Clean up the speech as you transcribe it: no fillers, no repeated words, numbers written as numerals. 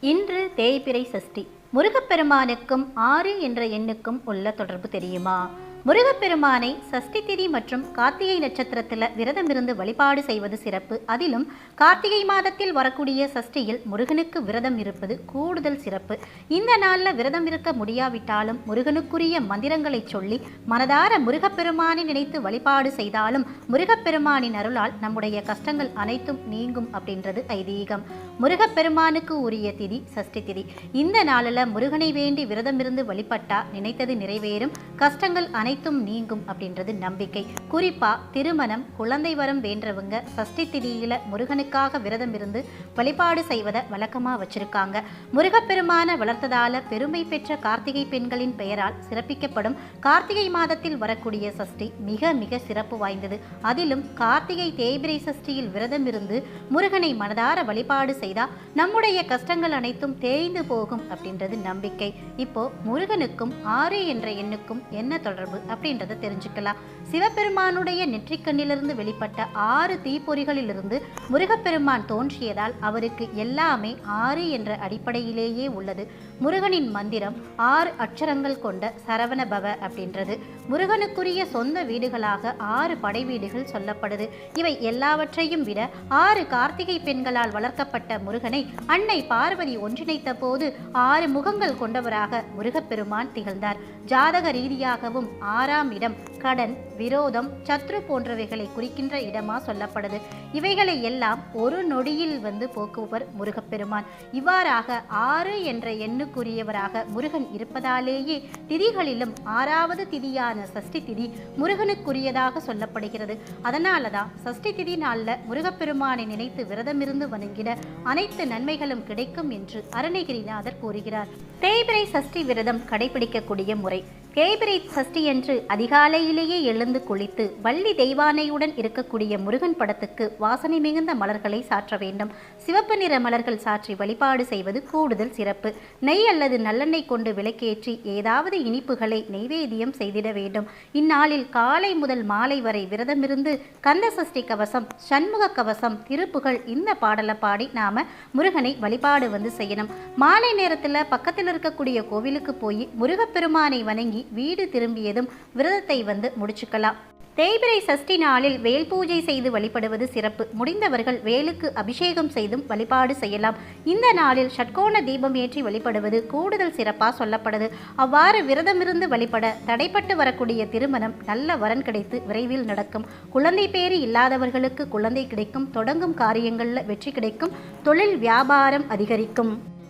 இன்று தேய்பிறை சஷ்டி. முருகப்பெருமானுக்கும் 6 என்ற எண்ணுக்கும் உள்ள தொடர்பு தெரியுமா? முருகப்பெருமானை சஷ்டி திதி மற்றும் கார்த்திகை நட்சத்திரத்தில் விரதமிருந்து வழிபாடு செய்வது சிறப்பு. அதிலும் கார்த்திகை மாதத்தில் வரக்கூடிய சஷ்டியில் முருகனுக்கு விரதம் இருப்பது கூடுதல் சிறப்பு. இந்த நாளில் விரதம் இருக்க முடியாவிட்டாலும் முருகனுக்குரிய மந்திரங்களை சொல்லி மனதார முருகப்பெருமானை நினைத்து வழிபாடு செய்தாலும் முருகப்பெருமானின் அருளால் நம்முடைய கஷ்டங்கள் அனைத்தும் நீங்கும் அப்படின்றது ஐதீகம். முருகப்பெருமானுக்கு உரிய திதி சஷ்டி திதி. இந்த நாளில் முருகனை வேண்டி விரதமிருந்து வழிபட்டா நினைத்தது நிறைவேறும், கஷ்டங்கள் அனைத்தும் நீங்கும் அப்படின்றது நம்பிக்கை. குறிப்பா திருமணம், குழந்தை வரம் வேண்டவங்க சஷ்டி திதியில முருகனுக்காக விரதம் இருந்து வழிபாடு செய்வதை வழக்கமா வச்சிருக்காங்க. முருகப்பெருமான வளர்த்ததால பெருமை பெற்ற கார்த்திகை பெண்களின் பெயரால் சிறப்பிக்கப்படும் கார்த்திகை மாதத்தில் வரக்கூடிய சஷ்டி மிக மிக சிறப்பு வாய்ந்தது. அதிலும் கார்த்திகை தேய்பிறை சஷ்டியில் விரதம் இருந்து முருகனை மனதார வழிபாடு செய்தா நம்முடைய கஷ்டங்கள் அனைத்தும் தேய்ந்து போகும் அப்படின்றது நம்பிக்கை. இப்போ முருகனுக்கும் 6 என்ற எண்ணுக்கும் என்ன தொடர்பு அப்படின்றத தெரிஞ்சுக்கலாம். சிவபெருமானுடைய நெற்றிக்கண்ணிலிருந்து வெளிப்பட்ட 6 தீப்பொறிகளிலிருந்து முருகப்பெருமான் தோன்றியதால் அவருக்கு எல்லாமே 6 என்ற அடிப்படையிலேயே உள்ளது. முருகனின் மந்திரம் 6 அட்சரங்கள் கொண்ட சரவண பவ அப்படின்றது. முருகனுக்குரிய சொந்த வீடுகளாக 6 படை வீடுகள் சொல்லப்படுது. இவை எல்லாவற்றையும் விட 6 கார்த்திகை பெண்களால் வளர்க்கப்பட்ட முருகனை அன்னை பார்வதி ஒன்றிணைத்த போது 6 முகங்கள் கொண்டவராக முருகப்பெருமான் திகழ்ந்தார். ஜாதக ரீதியாகவும் 6ஆம் இடம் கடன், விரோதம், சத்ரு போன்றவைகளை குறிக்கின்ற இடமா சொல்லப்படுது. இவைகளை எல்லாம் ஒரு நொடியில் போக்குவர் முருகப்பெருமான். இவ்வாறாக 6 என்ற எண்ணுக்குரியவராக முருகன் இருப்பதாலேயே திதிகளிலும் 6வது திதியான சஷ்டி திதி முருகனுக்குரியதாக சொல்லப்படுகிறது. அதனாலதான் சஷ்டி திதி நாளில் முருகப்பெருமானை நினைத்து விரதமிருந்து வணங்கிட அனைத்து நன்மைகளும் கிடைக்கும் என்று அருணகிரிநாதர் கூறுகிறார். தேய்பிறை சஷ்டி விரதம் கடைபிடிக்கக்கூடிய முறை. தேய்பிறை சஷ்டி என்று அதிகாலையிலேயே எழுந்து குளித்து வள்ளி தெய்வானையுடன் இருக்கக்கூடிய முருகன் படத்துக்கு வாசனை மிகுந்த மலர்களை சாற்ற வேண்டும். சிவப்பு நிற மலர்கள் சாற்றி வழிபாடு செய்வது கூடுதல் சிறப்பு. நெய் அல்லது நல்லெண்ணெய் கொண்டு விளக்கேற்றி ஏதாவது இனிப்புகளை நெய்வேத்தியம் செய்திட வேண்டும். இந்நாளில் காலை முதல் மாலை வரை விரதமிருந்து கந்த சஷ்டி கவசம், சண்முக கவசம், திருப்புகழ் இந்த பாடலை பாடி நாம முருகனை வழிபாடு செய்யணும். மாலை நேரத்தில் பக்கத்தில் இருக்கக்கூடிய கோவிலுக்கு போய் முருகப்பெருமானை வணங்கி வீடு திரும்பியதும் விரதத்தை முடிச்சுக்கலாம். தேய்பிறை சஷ்டி நாளில் வேல் பூஜை செய்து வழிபடுவது சிறப்பு. முடிந்தவர்கள் வேலுக்கு அபிஷேகம் செய்தும் வழிபாடு செய்யலாம். இந்த நாளில் ஷட்கோண தீபம் ஏற்றி வழிபடுவது கூடுதல் சிறப்பாக சொல்லப்படுது. அவ்வாறு விரதமிருந்து வழிபட தடைப்பட்டு வரக்கூடிய திருமணம் நல்ல வரன் கிடைத்து விரைவில் நடக்கும். குழந்தை பேறு இல்லாதவர்களுக்கு குழந்தை கிடைக்கும். தொடங்கும் காரியங்களில் வெற்றி கிடைக்கும். தொழில் வியாபாரம் அதிகரிக்கும்.